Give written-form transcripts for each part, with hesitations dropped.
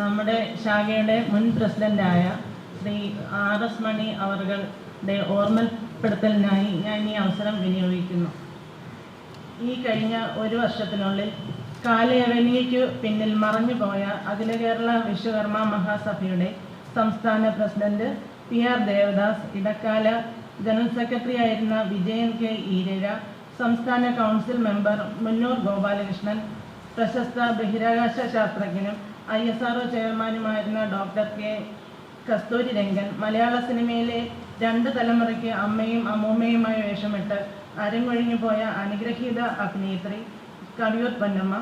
നമ്മുടെ ശാഖയുടെ മുൻ പ്രസിഡന്റായ ശ്രീ RS മണി അവരുടെ ഓർമ്മപ്പെടുത്തലിനായി ഞാൻ ഈ അവസരം വിനിയോഗിക്കുന്നു. ഈ കഴിഞ്ഞ ഒരു വർഷത്തിനുള്ളിൽ കാലയവനിക്ക് പിന്നിൽ മറഞ്ഞുപോയ അഖില കേരള വിശ്വകർമ്മ മഹാസഭയുടെ സംസ്ഥാന പ്രസിഡന്റ് PR ദേവദാസ്, ഇടക്കാല ജനറൽ സെക്രട്ടറി ആയിരുന്ന വിജയൻ K ഈരര, സംസ്ഥാന കൗൺസിൽ മെമ്പർ മുന്നൂർ ഗോപാലകൃഷ്ണൻ, പ്രശസ്ത ബഹിരാകാശ ശാസ്ത്രജ്ഞനും ISRO ചെയർമാനുമായിരുന്ന doctor K Kasturi Rangan, മലയാള സിനിമയിലെ 2 തലമുറയ്ക്ക് അമ്മയും അമ്മൂമ്മയുമായി വേഷമിട്ട് അരങ്ങൊഴിഞ്ഞു പോയ അനുഗ്രഹീത അഭിനേത്രി കവിയൂർ പൊന്നമ്മ,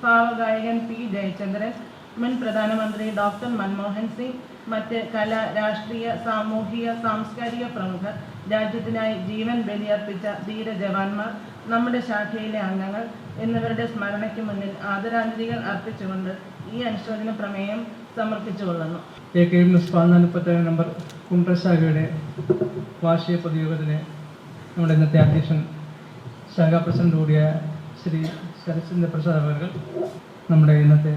ഭാവഗായകൻ P ജയചന്ദ്രൻ, മുൻ പ്രധാനമന്ത്രി ഡോക്ടർ മൻമോഹൻ സിംഗ്, മറ്റ് കല, രാഷ്ട്രീയ, സാമൂഹിക, സാംസ്കാരിക പ്രമുഖർ, രാജ്യത്തിനായി ജീവൻ ബലിയർപ്പിച്ച ധീര ജവാന്മാർ, നമ്മുടെ ശാഖയിലെ അംഗങ്ങൾ എന്നിവരുടെ സ്മരണയ്ക്ക് മുന്നിൽ ആദരാഞ്ജലികൾ അർപ്പിച്ചുകൊണ്ട് ഈ അനുശോചന പ്രമേയം സമർപ്പിച്ചുകൊള്ളുന്നു. AKMS 47 നമ്പർ കുണ്ട്ര ശാഖയുടെ വാർഷിക പൊതുയോഗത്തിന് നമ്മുടെ ഇന്നത്തെ അധ്യക്ഷൻ ശാഖാ പ്രസിഡന്റ് കൂടിയ ശ്രീ ശരത്ചന്ദ്ര പ്രസാദ് അവർ, നമ്മുടെ ഇന്നത്തെ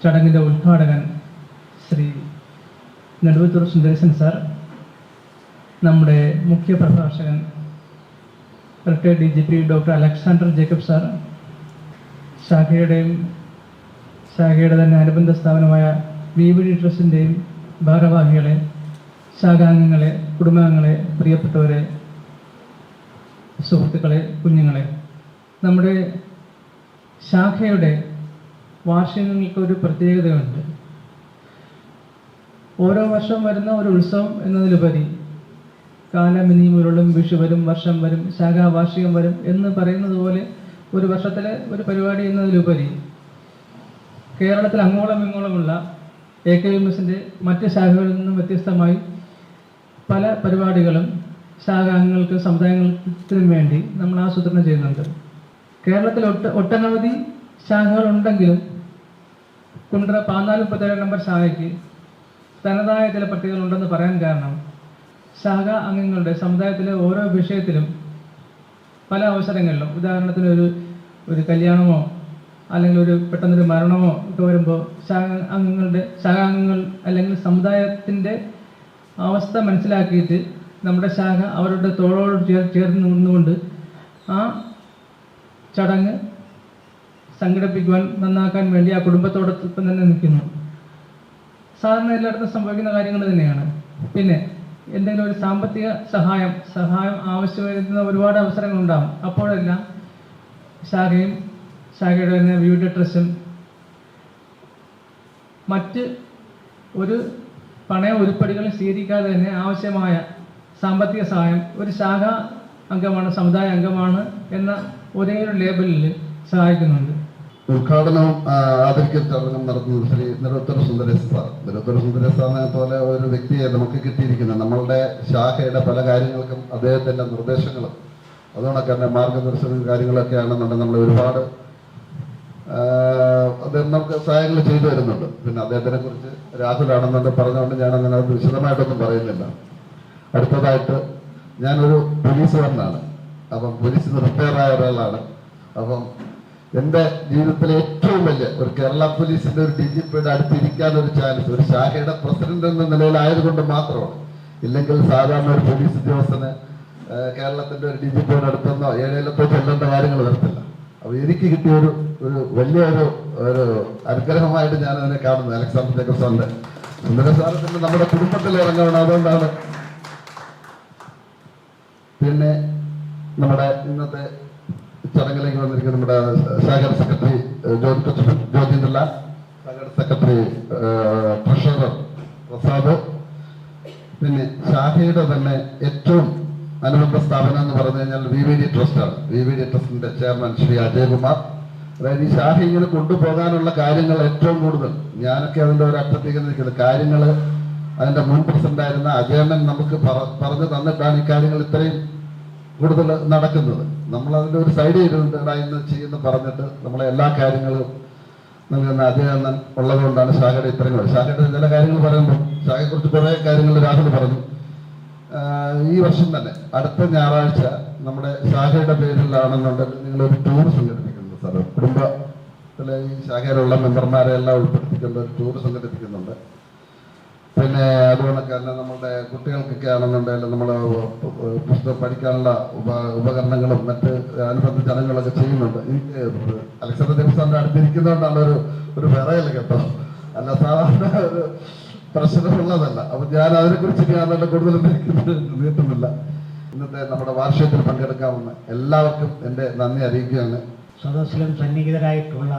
ചടങ്ങിൻ്റെ ഉദ്ഘാടകൻ ശ്രീ നെടുവത്തൂർ സുന്ദരേശൻ സാർ, നമ്മുടെ മുഖ്യ പ്രഭാഷകൻ retired DGP doctor Alexander Jacob sir, ശാഖയുടെ തന്നെ അനുബന്ധ സ്ഥാപനമായ VVD ട്രസ്റ്റിൻ്റെയും ഭാരവാഹികളെ, ശാഖാംഗങ്ങളെ, കുടുംബാംഗങ്ങളെ, പ്രിയപ്പെട്ടവരെ, സുഹൃത്തുക്കളെ, കുഞ്ഞുങ്ങളെ, നമ്മുടെ ശാഖയുടെ വാർഷികങ്ങൾക്ക് ഒരു പ്രത്യേകതയുണ്ട്. ഓരോ വർഷം വരുന്ന ഒരു ഉത്സവം എന്നതിലുപരി കാലമിനിയും ഉരുളും, വിഷു വരും, വർഷം വരും, ശാഖാ വാർഷികം വരും എന്ന് പറയുന്നത് പോലെ ഒരു വർഷത്തിലെ ഒരു പരിപാടി എന്നതിലുപരി കേരളത്തിൽ അങ്ങോളം ഇങ്ങോളമുള്ള AKMSൻ്റെ മറ്റ് ശാഖകളിൽ നിന്നും വ്യത്യസ്തമായി പല പരിപാടികളും ശാഖാംഗങ്ങൾക്ക്, സമുദായങ്ങൾക്കും വേണ്ടി നമ്മൾ ആസൂത്രണം ചെയ്യുന്നുണ്ട്. കേരളത്തിൽ ഒട്ടനവധി ശാഖകളുണ്ടെങ്കിലും കുണ്ട്ര 47 നമ്പർ ശാഖയ്ക്ക് തനതായ ചില പ്രത്യേകതകളുണ്ടെന്ന് പറയാൻ കാരണം ശാഖാ അംഗങ്ങളുടെ സമുദായത്തിലെ ഓരോ വിഷയത്തിലും പല അവസരങ്ങളിലും, ഉദാഹരണത്തിന് ഒരു കല്യാണമോ അല്ലെങ്കിൽ പെട്ടെന്നൊരു മരണമോ ഒക്കെ വരുമ്പോൾ ശാഖാംഗങ്ങൾ അല്ലെങ്കിൽ സമുദായത്തിൻ്റെ അവസ്ഥ മനസ്സിലാക്കിയിട്ട് നമ്മുടെ ശാഖ അവരുടെ തോളോട് ചേർന്ന് നിന്നുകൊണ്ട് ആ ചടങ്ങ് സംഘടിപ്പിക്കുവാൻ, നന്നാക്കാൻ വേണ്ടി ആ കുടുംബത്തോടൊപ്പം തന്നെ നിൽക്കുന്നു. സാധാരണ എല്ലായിടത്തും സംഭവിക്കുന്ന കാര്യങ്ങൾ തന്നെയാണ്. പിന്നെ എന്തെങ്കിലും ഒരു സാമ്പത്തിക സഹായം ആവശ്യം വരുന്ന ഒരുപാട് അവസരങ്ങളുണ്ടാകും. അപ്പോഴെല്ലാം ശാഖയുടെ തന്നെ VVD ട്രസ്റ്റും മറ്റ് ഒരു പണയ ഉരുപ്പടികളും സ്വീകരിക്കാതെ തന്നെ ആവശ്യമായ സാമ്പത്തിക സഹായം ഒരു ശാഖാ അംഗമാണ്, സമുദായ അംഗമാണ് എന്ന ഒരേ ഒരു ലേബലിൽ സഹായിക്കുന്നുണ്ട്. ഉദ്ഘാടനവും ആദരിക്കൽ ചടങ്ങും നടത്തുന്നത് ശ്രീ നെടുവത്തൂർ സുന്ദരേശൻ സാർ. നെടുവത്തൂർ സുന്ദരേശൻ സാറിനെ പോലെ ഒരു വ്യക്തിയെ നമുക്ക് കിട്ടിയിരിക്കുന്നത് നമ്മളുടെ ശാഖയുടെ പല കാര്യങ്ങൾക്കും അദ്ദേഹത്തിൻ്റെ നിർദ്ദേശങ്ങളും അതുകൊണ്ടൊക്കെ തന്നെ മാർഗദർശനവും കാര്യങ്ങളൊക്കെ ആണെന്നുണ്ടെങ്കിൽ നമ്മൾ ഒരുപാട് അദ്ദേഹം നമുക്ക് സഹായങ്ങൾ ചെയ്തു വരുന്നുണ്ട്. പിന്നെ അദ്ദേഹത്തിനെ കുറിച്ച് രാഹുലാണെന്നുണ്ട് പറഞ്ഞുകൊണ്ട് ഞാൻ അങ്ങനെ അത് വിശദമായിട്ടൊന്നും പറയുന്നില്ല. അടുത്തതായിട്ട് ഞാനൊരു പോലീസുകാരനാണ്. അപ്പം പോലീസിൽ നിന്ന് റിട്ടയറായ ഒരാളാണ്. അപ്പം എൻ്റെ ജീവിതത്തിലെ ഏറ്റവും വലിയ ഒരു കേരള പോലീസിന്റെ ഒരു DGPയുടെ അടുത്തിരിക്കാൻ ഒരു ചാൻസ് ഒരു ശാഖയുടെ പ്രസിഡന്റ് എന്ന നിലയിലായതുകൊണ്ട് മാത്രമാണ്. ഇല്ലെങ്കിൽ സാധാരണ ഒരു പോലീസ് ഉദ്യോഗസ്ഥന് കേരളത്തിന്റെ ഒരു DGPയുടെ അടുത്തൊന്നോ ഏഴേലത്തോ ചെല്ലേണ്ട കാര്യങ്ങൾ വരത്തില്ല. അപ്പൊ എനിക്ക് കിട്ടിയ ഒരു വലിയൊരു അനുഗ്രഹമായിട്ട് ഞാൻ അതിനെ കാണുന്നു. അലക്സാണ്ടർ ജേക്കബ് സാറിന്റെ സുന്ദര സാറത്തിന്റെ നമ്മുടെ കുടുംബത്തിൽ ഇറങ്ങണം. അതുകൊണ്ടാണ് പിന്നെ നമ്മുടെ ഇന്നത്തെ ചടങ്ങിലേക്ക് വന്നിരിക്കുന്ന നമ്മുടെ ശാഖാ സെക്രട്ടറി ജ്യോതിന്ദ്രലാൽ, ശാഖാ സെക്രട്ടറി ട്രഷറർ പ്രസാദ്, പിന്നെ ശാഖയുടെ തന്നെ ഏറ്റവും അനുബന്ധ സ്ഥാപനം എന്ന് പറഞ്ഞു കഴിഞ്ഞാൽ VVD ട്രസ്റ്റാണ്. VVD ട്രസ്റ്റിന്റെ ചെയർമാൻ ശ്രീ അജയകുമാർ. അതായത് ഈ ശാഖ ഇങ്ങനെ കൊണ്ടുപോകാനുള്ള കാര്യങ്ങൾ ഏറ്റവും കൂടുതൽ ഞാനൊക്കെ അതിൻ്റെ ഒരു അറ്റത്തേക്ക് നിൽക്കുന്നത് കാര്യങ്ങൾ അതിന്റെ മുൻ പ്രസിഡന്റായിരുന്ന അജയണ്ണൻ നമുക്ക് പറഞ്ഞു തന്നിട്ടാണ് ഈ കാര്യങ്ങൾ ഇത്രയും കൂടുതൽ നടക്കുന്നത്. നമ്മൾ അതിൻ്റെ ഒരു സൈഡ് ചെയ്തിട്ടുണ്ട് ഇന്ന് ചെയ്യുന്ന പറഞ്ഞിട്ട് നമ്മളെ എല്ലാ കാര്യങ്ങളും നൽകുന്ന അജയണ്ണൻ ഉള്ളത് കൊണ്ടാണ് ശാഖയുടെ ഇത്രയും. ശാഖയുടെ ചില കാര്യങ്ങൾ പറയുമ്പോൾ ശാഖയെക്കുറിച്ച് കുറേ കാര്യങ്ങൾ രാഹുൽ പറഞ്ഞു. ഈ വർഷം തന്നെ അടുത്ത ഞായറാഴ്ച നമ്മുടെ ശാഖയുടെ പേരിലാണെന്നുണ്ടെങ്കിൽ നിങ്ങളൊരു ടൂർ സംഘടിപ്പിക്കുന്നത് സാർ, കുടുംബ ഈ ശാഖയിലുള്ള മെമ്പർമാരെ എല്ലാം ഉൾപ്പെടുത്തിക്കൊണ്ട് ഒരു ടൂർ സംഘടിപ്പിക്കുന്നുണ്ട്. പിന്നെ അതുകൊണ്ടൊക്കെ തന്നെ നമ്മുടെ കുട്ടികൾക്കൊക്കെ ആണെന്നുണ്ടെങ്കിൽ നമ്മൾ പുസ്തകം പഠിക്കാനുള്ള ഉപകരണങ്ങളും മറ്റ് അനുബന്ധ ചടങ്ങുകളൊക്കെ ചെയ്യുന്നുണ്ട്. എനിക്ക് അലക്സാണ്ടർ ദേവസ്ഥാന്റെ അടുത്തിരിക്കുന്നതുകൊണ്ടാണ് ഒരു വിറയൽ കേട്ടോ, അല്ല സാധാരണ ഒരു പ്രശ്നമുള്ളതല്ല. അപ്പൊ ഞാൻ അതിനെക്കുറിച്ച് ഞാൻ കൂടുതൽ നീട്ടുന്നില്ല. ഇന്നത്തെ നമ്മുടെ വാർഷികത്തിൽ പങ്കെടുക്കാമെന്ന് എല്ലാവർക്കും എൻ്റെ നന്ദി അറിയിക്കുകയാണ്. സദസ്സിലും സന്നിഹിതരായിട്ടുള്ള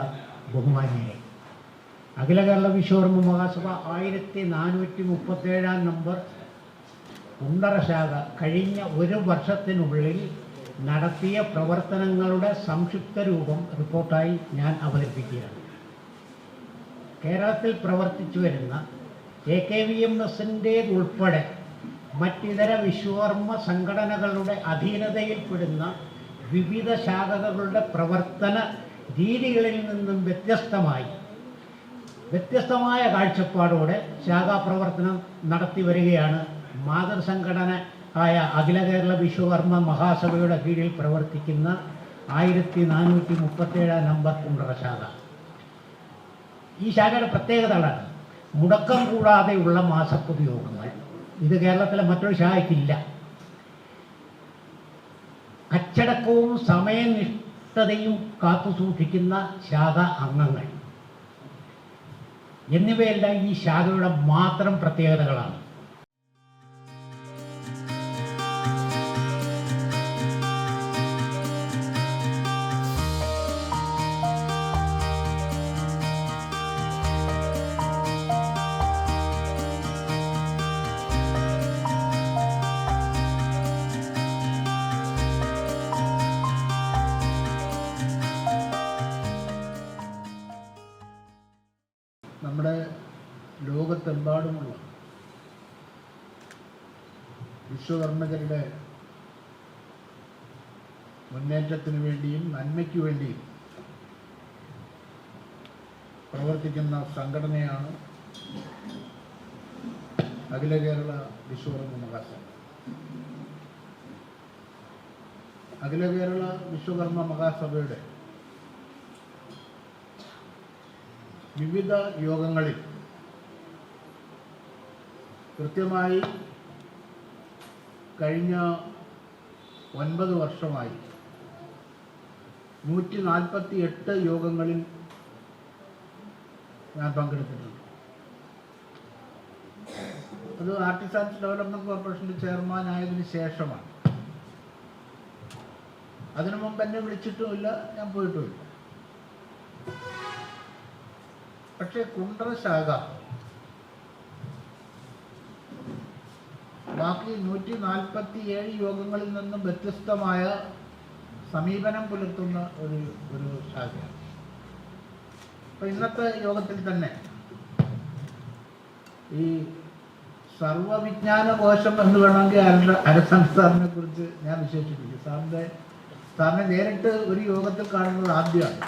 ബഹുമാന്യരെ, അഖില കേരള വിശ്വകർമ്മ മഹാസഭ 1437 നമ്പർ കുണ്ടറ ശാഖ കഴിഞ്ഞ ഒരു വർഷത്തിനുള്ളിൽ നടത്തിയ പ്രവർത്തനങ്ങളുടെ സംക്ഷിപ്ത രൂപം റിപ്പോർട്ടായി ഞാൻ അവതരിപ്പിക്കുകയാണ്. കേരളത്തിൽ പ്രവർത്തിച്ചു വരുന്ന AKVMSൻ്റേതുൾപ്പെടെ മറ്റിതര വിശ്വകർമ്മ സംഘടനകളുടെ അധീനതയിൽപ്പെടുന്ന വിവിധ ശാഖകളുടെ പ്രവർത്തന രീതികളിൽ നിന്നും വ്യത്യസ്തമായ കാഴ്ചപ്പാടോടെ ശാഖാപ്രവർത്തനം നടത്തി വരികയാണ് മാതൃസംഘടന ആയ അഖില കേരള വിശ്വകർമ്മ മഹാസഭയുടെ കീഴിൽ പ്രവർത്തിക്കുന്ന 1437 നമ്പർ കുണ്ടറ ശാഖ. ഈ ശാഖയുടെ പ്രത്യേകതകളാണ് മുടക്കം കൂടാതെയുള്ള മാസപ്പൊതുയോഗങ്ങൾ. ഇത് കേരളത്തിലെ മറ്റൊരു ശാഖയ്ക്കില്ല. അച്ചടക്കവും സമയനിഷ്ഠതയും കാത്തുസൂക്ഷിക്കുന്ന ശാഖ അംഗങ്ങൾ എന്നിവയെല്ലാം ഈ ശാഖയുടെ മാത്രം പ്രത്യേകതകളാണ്. നമ്മുടെ ലോകത്തെമ്പാടുമുള്ള വിശ്വകർമ്മകരുടെ മുന്നേറ്റത്തിന് വേണ്ടിയും നന്മയ്ക്ക് വേണ്ടിയും പ്രവർത്തിക്കുന്ന സംഘടനയാണ് അഖില കേരള വിശ്വകർമ്മ മഹാസഭ. അഖില കേരള വിശ്വകർമ്മ മഹാസഭയുടെ വിവിധ യോഗങ്ങളിൽ കൃത്യമായി കഴിഞ്ഞ 9 വർഷമായി 148 യോഗങ്ങളിൽ ഞാൻ പങ്കെടുത്തിട്ടുണ്ട്. അത് ആർട്ടിസാൻസ് ഡെവലപ്മെന്റ് കോർപ്പറേഷൻ്റെ ചെയർമാൻ ആയതിനു ശേഷമാണ്. അതിനു മുമ്പ് എന്നെ വിളിച്ചിട്ടുമില്ല, ഞാൻ പോയിട്ടുമില്ല. പക്ഷേ കുണ്ടറ ശാഖ ബാക്കി 147 യോഗങ്ങളിൽ നിന്നും വ്യത്യസ്തമായ സമീപനം പുലർത്തുന്ന ഒരു ശാഖയാണ്. അപ്പൊ ഇന്നത്തെ യോഗത്തിൽ തന്നെ ഈ സർവവിജ്ഞാന കോശം എന്ന് വേണമെങ്കിൽ അരസൻ സാറിനെ കുറിച്ച് ഞാൻ വിശേഷിപ്പിക്കും. സാറിനെ നേരിട്ട് ഒരു യോഗത്തിൽ കാണുന്നത് ആദ്യമാണ്.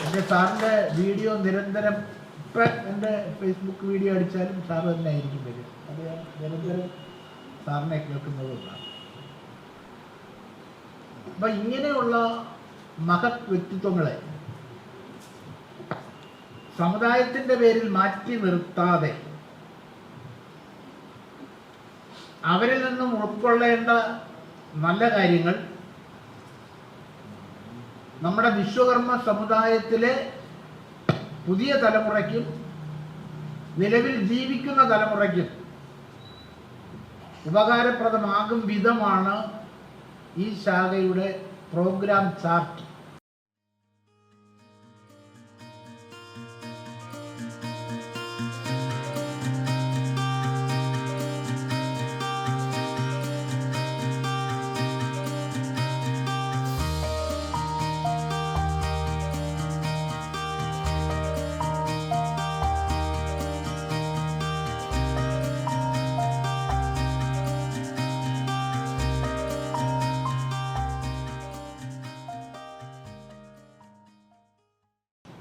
എൻ്റെ സാറിൻ്റെ വീഡിയോ നിരന്തരം ഇപ്പം എൻ്റെ ഫേസ്ബുക്ക് വീഡിയോ അടിച്ചാലും സാറ് തന്നെ ആയിരിക്കും വരും. അത് ഞാൻ നിരന്തരം സാറിനെ കേൾക്കുന്നതുകൊണ്ടാണ്. അപ്പം ഇങ്ങനെയുള്ള മഹത് വ്യക്തിത്വങ്ങളെ സമുദായത്തിൻ്റെ പേരിൽ മാറ്റി നിർത്താതെ അവരിൽ നിന്നും ഉൾക്കൊള്ളേണ്ട നല്ല കാര്യങ്ങൾ നമ്മുടെ വിശ്വകർമ്മ സമുദായത്തിലെ പുതിയ തലമുറയ്ക്കും നിലവിൽ ജീവിക്കുന്ന തലമുറയ്ക്കും ഉപകാരപ്രദമാകും വിധമാണ് ഈ ശാഖയുടെ പ്രോഗ്രാം ചാർട്ട്.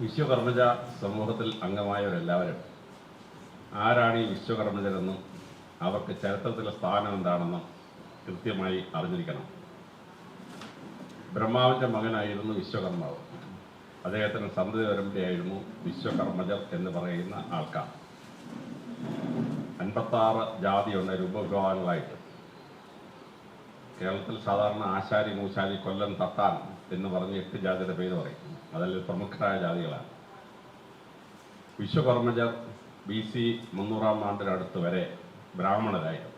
വിശ്വകർമ്മജ സമൂഹത്തിൽ അംഗമായവരെല്ലാവരും ആരാണ് ഈ വിശ്വകർമ്മജരെന്നും അവർക്ക് ചരിത്രത്തിലെ സ്ഥാനം എന്താണെന്നും കൃത്യമായി അറിഞ്ഞിരിക്കണം. ബ്രഹ്മാവിൻ്റെ മകനായിരുന്നു വിശ്വകർമാവ്. അദ്ദേഹത്തിന് സന്തതി പരമ്പരയായിരുന്നു വിശ്വകർമ്മജർ എന്ന് പറയുന്ന ആൾക്കാർ. 56 ജാതിയുണ്ട് രൂപവിഭാഗങ്ങളായിട്ട്. കേരളത്തിൽ സാധാരണ ആശാരി, മൂശാരി, കൊല്ലൻ, തട്ടാൻ എന്ന് പറഞ്ഞ് 8 ജാതിയുടെ പേര് പറയും. അതിൽ പ്രമുഖരായ ജാതികളാണ്. വിശ്വകർമ്മജർ BC 300-ാം ആണ്ടിനടുത്ത് വരെ ബ്രാഹ്മണരായിരുന്നു.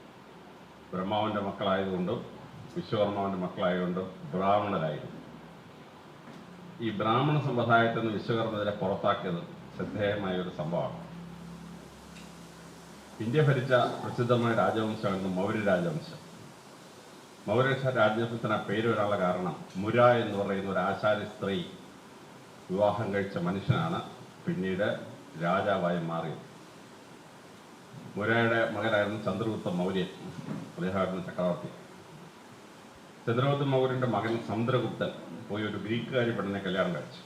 ബ്രഹ്മാവിൻ്റെ മക്കളായതുകൊണ്ടും വിശ്വകർമാവിൻ്റെ മക്കളായതുകൊണ്ടും ബ്രാഹ്മണരായിരുന്നു. ഈ ബ്രാഹ്മണ സമ്പ്രദായത്തിൽ നിന്ന് വിശ്വകർമ്മജരെ പുറത്താക്കിയത് ശ്രദ്ധേയമായ ഒരു സംഭവമാണ്. ഇന്ത്യ ഭരിച്ച പ്രസിദ്ധമായ രാജവംശമായിരുന്നു മൗര്യ രാജവംശം. മൗര്യ രാജവംശത്തിന് ആ പേര് വരാനുള്ള കാരണം മുര എന്ന് പറയുന്ന ഒരു ആശാരി സ്ത്രീ വിവാഹം കഴിച്ച മനുഷ്യനാണ് പിന്നീട് രാജാവായി മാറിയത്. മുരയുടെ മകനായിരുന്നു ചന്ദ്രഗുപ്ത മൗര്യൻ. അദ്ദേഹമായിരുന്നു ചക്രവർത്തി. ചന്ദ്രഗുപ്ത മൗര്യൻ്റെ മകൻ സമുദ്രഗുപ്തൻ പോയി ഒരു ഗ്രീക്കുകാരി പെണ്ണിനെ കല്യാണം കഴിച്ചു.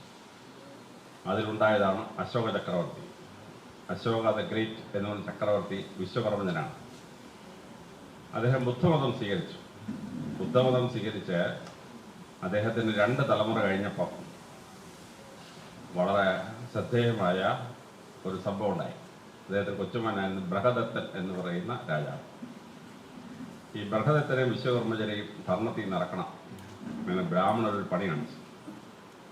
അതിലുണ്ടായതാണ് അശോക ചക്രവർത്തി. അശോക ദ ഗ്രേറ്റ് എന്ന് പറഞ്ഞ ചക്രവർത്തി വിശ്വകർമ്മജനാണ്. അദ്ദേഹം ബുദ്ധമതം സ്വീകരിച്ചു. ബുദ്ധമതം സ്വീകരിച്ച് അദ്ദേഹത്തിന് 2 തലമുറ കഴിഞ്ഞപ്പോൾ വളരെ ശ്രദ്ധേയമായ ഒരു സംഭവം ഉണ്ടായി. അദ്ദേഹത്തിന് കൊച്ചുമകനായിരുന്നു ബൃഹദത്തൻ എന്ന് പറയുന്ന രാജാവ്. ഈ ബൃഹദത്തനെയും വിശ്വകർമ്മജരെയും ഭരണത്തിൽ നടക്കണം അങ്ങനെ ബ്രാഹ്മണർ ഒരു പണി കാണിച്ചു.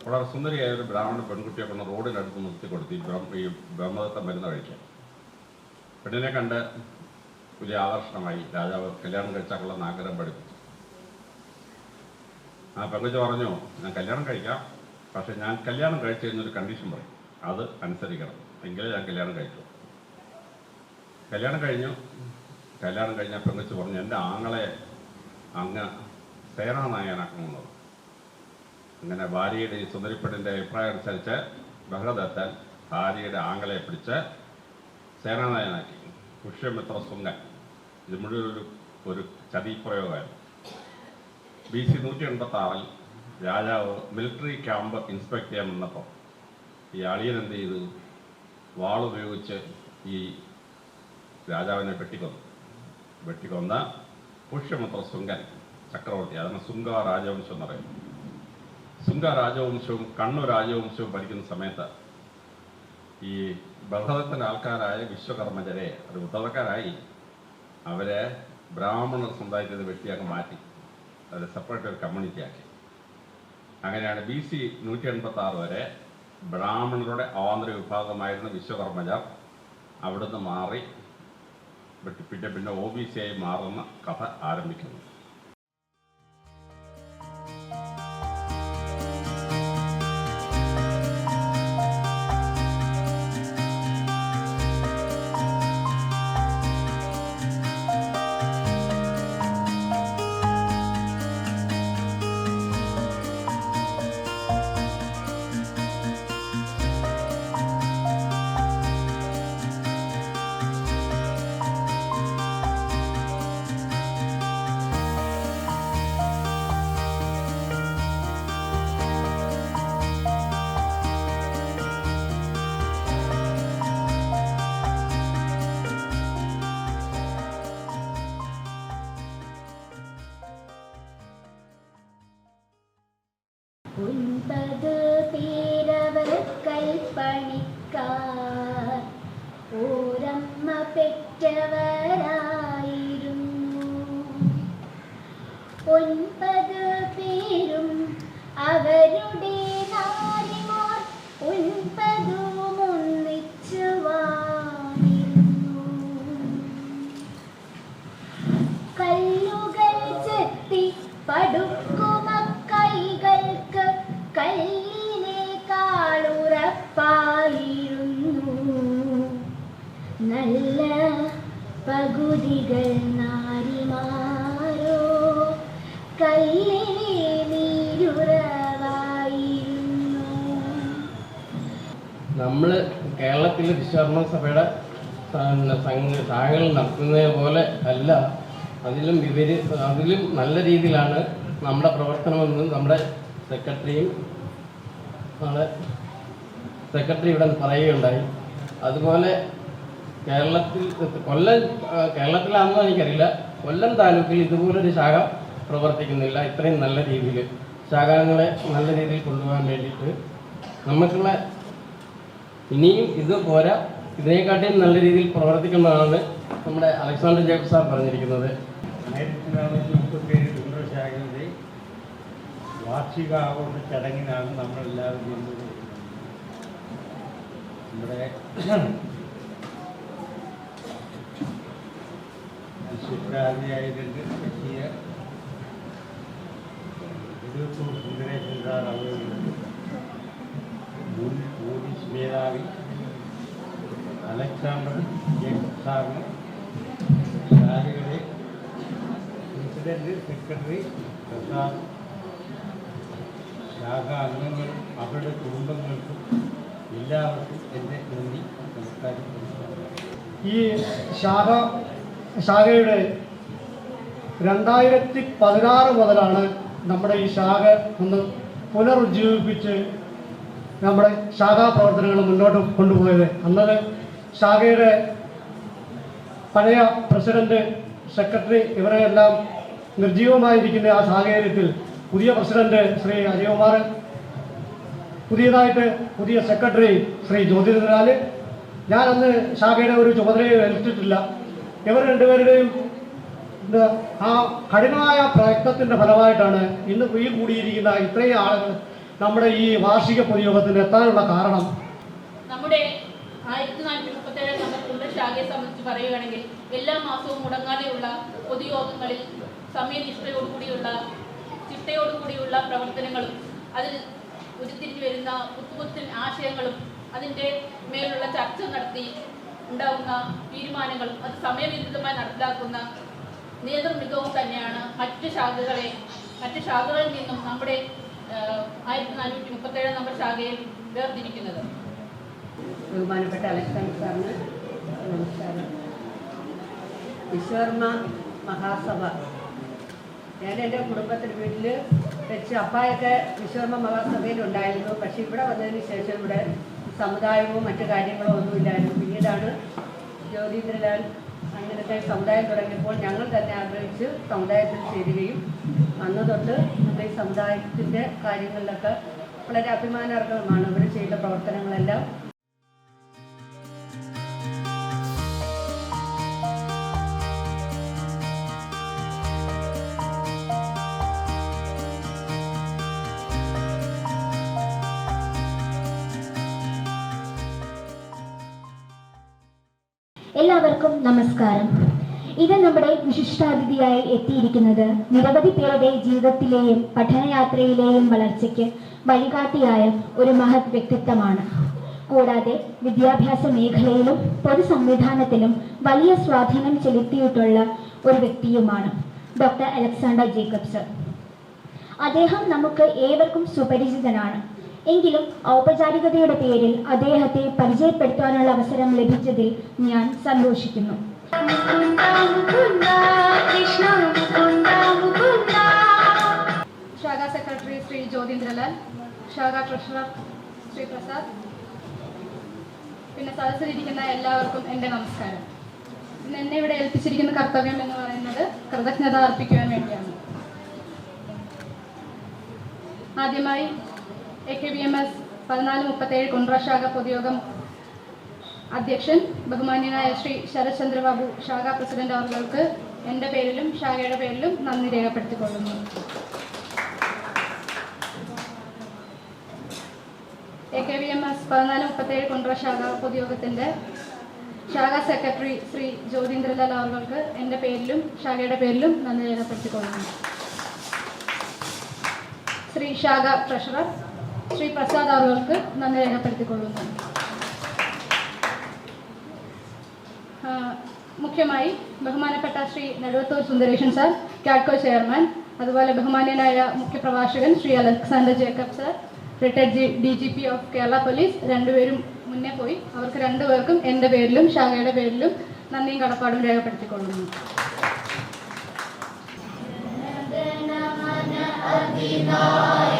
വളരെ സുന്ദരിയായ ഒരു ബ്രാഹ്മണ പെൺകുട്ടിയെ കൊണ്ട് റോഡിനടുത്ത് നിർത്തി കൊടുത്തു ഈ ബ്രഹ്മദത്തൻ മരുന്ന് കഴിക്കാൻ. പെണ്ണിനെ കണ്ട് വലിയ ആകർഷണമായി. രാജാവ് കല്യാണം കഴിച്ചാക്കുള്ള ആഗ്രഹം പഠിപ്പിച്ചു. ആ പെൺകുട്ടി പറഞ്ഞു, ഞാൻ കല്യാണം കഴിക്കാം, പക്ഷെ ഞാൻ കല്യാണം കഴിച്ചു കഴിഞ്ഞൊരു കണ്ടീഷൻ പറയും, അത് അനുസരിക്കണം, എങ്കിലേ ഞാൻ കല്യാണം കഴിച്ചു. കല്യാണം കഴിഞ്ഞ പെൺകുട്ടി പറഞ്ഞു, എൻ്റെ ആങ്ങളെ അങ്ങ് സേനാനായകനാക്കണമെന്നത്. അങ്ങനെ ഭാര്യയുടെ ഈ സുന്ദരിപ്പെട്ടിൻ്റെ അഭിപ്രായം അനുസരിച്ച് ബൃഹദത്തൻ ഭാര്യയുടെ ആങ്ങളെ പിടിച്ച് സേനാനായകനാക്കി. പുഷ്യമിത്ര ശുംഗൻ. ഇത് മുഴുവൻ ഒരു ചതിപ്രയോഗമായിരുന്നു. BC 186 രാജാവ് മിലിറ്ററി ക്യാമ്പ് ഇൻസ്പെക്ട് ചെയ്യാൻ വന്നപ്പോൾ ഈ അളിയൻ എന്ത് ചെയ്തു? വാളുപയോഗിച്ച് ഈ രാജാവിനെ വെട്ടിക്കൊന്ന പുഷ്യമിത്ര ശുംഗൻ ചക്രവർത്തി. അതാണ് ശുംഗ രാജവംശം എന്ന് പറയുന്നത്. ശുംഗ രാജവംശവും കണ്ണൂർ രാജവംശവും ഭരിക്കുന്ന സമയത്ത് ഈ ബൃഹദത്തിൻ്റെ ആൾക്കാരായ വിശ്വകർമ്മജരെ ഒരു ഉദ്ധവക്കാരായി അവരെ ബ്രാഹ്മണർ സമുദായത്തിൽ വെട്ടിയാക്കി മാറ്റി. അവരെ സെപ്പറേറ്റ് ഒരു കമ്മ്യൂണിറ്റി ആക്കി. അങ്ങനെയാണ് BC 186 വരെ ബ്രാഹ്മണരുടെ ആന്തരിക വിഭാഗമായിരുന്ന വിശ്വകർമ്മജർ അവിടുന്ന് മാറി പിന്നെ OBC ആയി മാറുന്ന കഥ ആരംഭിക്കുന്നു. പണിക്കാർ ഓരമ്മ പെറ്റവരായിരുന്നു. 9 പേരും അവരുടെ നാരിമാർ 9 ഒന്നിച്ചു വാണിരുന്നു. കല്ലുകൾ ചെത്തി പടുക്കുമ കൈകൾക്ക് കല്ലിനേക്കാളുറപ്പായിരുന്നു. നല്ല പകുതികൾ നാരിമാരോ കല്ലിനെ നീരുറവായിരുന്നു. നമ്മൾ കേരളത്തിൽ വിശ്വകർമ്മ സഭയുടെ ശാഖകൾ നടത്തുന്നത് പോലെ അല്ല, അതിലും നല്ല രീതിയിലാണ് നമ്മുടെ പ്രവർത്തനമെന്ന് നമ്മുടെ സെക്രട്ടറി ഇവിടെ പറയുകയുണ്ടായി. അതുപോലെ കേരളത്തിലാണെന്ന് എനിക്കറിയില്ല, കൊല്ലം താലൂക്കിൽ ഇതുപോലൊരു ശാഖ പ്രവർത്തിക്കുന്നില്ല. ഇത്രയും നല്ല രീതിയിൽ ശാഖകളെ നല്ല രീതിയിൽ കൊണ്ടുപോകാൻ വേണ്ടിയിട്ട് നമുക്കുള്ള ഇനിയും ഇത് പോരാ, ഇതിനെക്കാട്ടിയും നല്ല രീതിയിൽ പ്രവർത്തിക്കുന്നതാണ് നമ്മുടെ അലക്സാണ്ടർ ജേക്കബ് സാർ പറഞ്ഞിരിക്കുന്നത്. 1437 കുണ്ട്രശാഖയുടെ വാർഷിക ആഘോഷ ചടങ്ങിനാണ് നമ്മളെല്ലാവരും ചെയ്യുന്നത്. നമ്മുടെ വിശിഷ്ടാതിഥിയായിട്ടുണ്ട് എത്തിയ ഇരുപത്തൂർ സുന്ദരേശൻ സാർ അവരുണ്ട്, മുൻ പോലീസ് മേധാവി അലക്സാണ്ടർ ജേക്കബ് സാറിന്, ശാഖയുടെ പ്രസിഡന്റ്, സെക്രട്ടറി, പ്രസാദ്, ശാഖ അംഗങ്ങളും അവരുടെ കുടുംബങ്ങൾക്കും എല്ലാവർക്കും എൻ്റെ നന്ദി, നമസ്കാരം. ഈ ശാഖയുടെ 2016 മുതലാണ് നമ്മുടെ ഈ ശാഖ ഒന്ന് പുനരുജ്ജീവിപ്പിച്ച് നമ്മുടെ ശാഖാ പ്രവർത്തനങ്ങൾ മുന്നോട്ട് കൊണ്ടുപോയത്. അന്നത് ശാഖയുടെ പഴയ പ്രസിഡന്റ്, സെക്രട്ടറി ഇവരെയെല്ലാം നിർജീവമായിരിക്കുന്ന ആ സാഹചര്യത്തിൽ പുതിയ പ്രസിഡന്റ് ശ്രീ അജയകുമാർ, പുതിയ സെക്രട്ടറി ശ്രീ ജ്യോതിന്ദ്രലാൽ, ഞാനന്ന് ശാഖയുടെ ഒരു ചുമതലയെ ഏൽപ്പിച്ചിട്ടില്ല. ഇവർ രണ്ടുപേരുടെയും ആ കഠിനമായ പ്രയത്നത്തിൻ്റെ ഫലമായിട്ടാണ് ഇന്ന് ഈ കൂടിയിരിക്കുന്ന ഇത്രയും ആളുകൾ നമ്മുടെ ഈ വാർഷിക പൊതുയോഗത്തിന് എത്താനുള്ള കാരണം. നമ്മുടെ 1437 നമ്പർ കുണ്ട്രശാഖയെ സംബന്ധിച്ച് പറയുകയാണെങ്കിൽ എല്ലാ മാസവും മുടങ്ങാതെയുള്ള പൊതുയോഗങ്ങളിൽ സമയനിഷ്ഠയോടുകൂടിയുള്ള ചിട്ടയോടുകൂടിയുള്ള പ്രവർത്തനങ്ങളും അതിൽ ഉരുത്തിരിഞ്ഞു വരുന്ന പുത്തുപുത്തൻ ആശയങ്ങളും അതിൻ്റെ മേലുള്ള ചർച്ച നടത്തി ഉണ്ടാകുന്ന തീരുമാനങ്ങളും അത് സമയബന്ധിതമായി നടപ്പിലാക്കുന്ന നേതൃമികവും തന്നെയാണ് മറ്റ് ശാഖകളിൽ നിന്നും നമ്മുടെ 1437 നമ്പർ ശാഖയിൽ വേർതിരിക്കുന്നത്. ബഹുമാനപ്പെട്ട അലക്സാണ്ടർ സാറിന് നമസ്കാരം. വിശ്വകർമ്മ മഹാസഭ, ഞാൻ എൻ്റെ കുടുംബത്തിൻ്റെ വീട്ടിൽ വെച്ച് അപ്പായൊക്കെ വിശ്വകർമ്മ മഹാസഭയിലുണ്ടായിരുന്നു. പക്ഷേ ഇവിടെ വന്നതിന് ശേഷം ഇവിടെ സമുദായവും മറ്റു കാര്യങ്ങളോ ഒന്നുമില്ലായിരുന്നു. പിന്നീടാണ് ജ്യോതിന്ദ്രലാൽ അങ്ങനത്തെ സമുദായം തുടങ്ങിയപ്പോൾ ഞങ്ങൾ തന്നെ ആഗ്രഹിച്ച് സമുദായത്തിൽ ചേരുകയും അന്ന് തൊട്ട് നമ്മുടെ ഈ സമുദായത്തിൻ്റെ കാര്യങ്ങളിലൊക്കെ വളരെ അഭിമാനാർഹമാണ് അവർ ചെയ്യുന്ന പ്രവർത്തനങ്ങളെല്ലാം. എല്ലാവർക്കും നമസ്കാരം. ഇത് നമ്മുടെ വിശിഷ്ടാതിഥിയായി എത്തിയിരിക്കുന്നത് നിരവധി പേരുടെ ജീവിതത്തിലെയും പഠനയാത്രയിലെയും വളർച്ചയ്ക്ക് വഴികാട്ടിയായ ഒരു മഹത് വ്യക്തിത്വമാണ്. കൂടാതെ വിദ്യാഭ്യാസ മേഖലയിലും പൊതു സംവിധാനത്തിലും വലിയ സ്വാധീനം ചെലുത്തിയിട്ടുള്ള ഒരു വ്യക്തിയുമാണ് ഡോക്ടർ അലക്സാണ്ടർ ജേക്കബ് സർ. അദ്ദേഹം നമുക്ക് ഏവർക്കും സുപരിചിതനാണ്. എങ്കിലും ഔപചാരികതയുടെ പേരിൽ അദ്ദേഹത്തെ പരിചയപ്പെടുത്താനുള്ള അവസരം ലഭിച്ചതിൽ ഞാൻ സന്തോഷിക്കുന്നു. ശാഖാ സെക്രട്ടറി ശ്രീ ജ്യോതിന്ദ്രലാൽ, ശാഖാ ട്രഷറർ ശ്രീ പ്രസാദ്, പിന്നെ സദസ്സിലിരിക്കുന്ന എല്ലാവർക്കും എൻ്റെ നമസ്കാരം. ഇന്ന് എന്നെ ഇവിടെ ഏൽപ്പിച്ചിരിക്കുന്ന കർത്തവ്യം എന്ന് പറയുന്നത് കൃതജ്ഞത അർപ്പിക്കുവാൻ വേണ്ടിയാണ്. ആദ്യമായി AKBMS 1437 കുണ്ട്രശാഖ പൊതുയോഗം അധ്യക്ഷൻ ബഹുമാന്യനായ ശ്രീ ശരത് ചന്ദ്രബാബു ശാഖാ പ്രസിഡന്റ് അവർക്ക് എൻ്റെ പേരിലും ശാഖയുടെ പേരിലും നന്ദി രേഖപ്പെടുത്തിക്കൊള്ളുന്നു. AKBMS 1437 കുണ്ട്രശാഖ പൊതുയോഗത്തിൻ്റെ ശാഖാ സെക്രട്ടറി ശ്രീ ജ്യോതിന്ദ്രലാൽ അവർക്ക് എൻ്റെ പേരിലും ശാഖയുടെ പേരിലും നന്ദി രേഖപ്പെടുത്തിക്കൊള്ളുന്നു. ശ്രീ ശാഖാ ട്രഷറർ ശ്രീ പ്രസാദ് അവർക്ക് നന്ദി രേഖപ്പെടുത്തിക്കൊള്ളുന്നു. മുഖ്യമായി ബഹുമാനപ്പെട്ട ശ്രീ നെടുവത്തൂർ സുന്ദരേശൻ സാർ, കാഡ്കോ ചെയർമാൻ, അതുപോലെ ബഹുമാന്യനായ മുഖ്യപ്രഭാഷകൻ Shri Alexander Jacob sir, retired DGP of Kerala police, രണ്ടുപേരും മുന്നേ പോയി. അവർക്ക് രണ്ടുപേർക്കും എൻ്റെ പേരിലും ശാഖയുടെ പേരിലും നന്ദിയും കടപ്പാടും രേഖപ്പെടുത്തിക്കൊള്ളുന്നു. അധിനായ